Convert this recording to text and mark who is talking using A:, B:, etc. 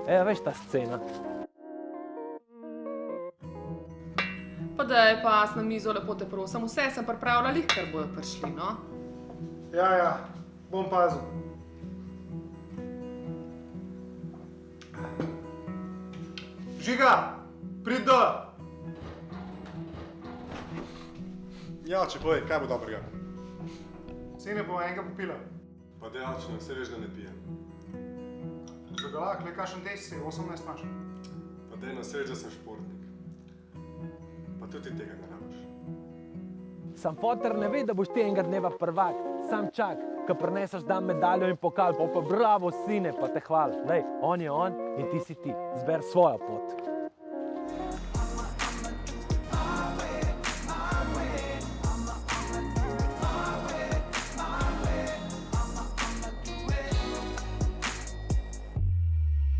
A: Veš ta scena.
B: Pa daj pas na mizo, lepo te prosim, vse sem pripravila, lih, ker bojo prišli, no?
C: Ja, bom pazil. Žiga, prid dol!
D: Ja, če povej, kaj bo dobrega?
C: Sine bo enega popila.
D: Pa dejačno, vse veš, da ne pijem.
C: Za galak, le kakšen test si, 18 imaš.
D: Pa dej na sreč, da sem športnik. Pa tudi tega ne rabiš.
A: Sam foter ne ve, da boš ti enega dneva prvak. Sam čak, ko prineseš dan medaljo in pokal, pa bravo, sine, pa te hvala. Lej, on je on in ti si ti. Zber svojo pot.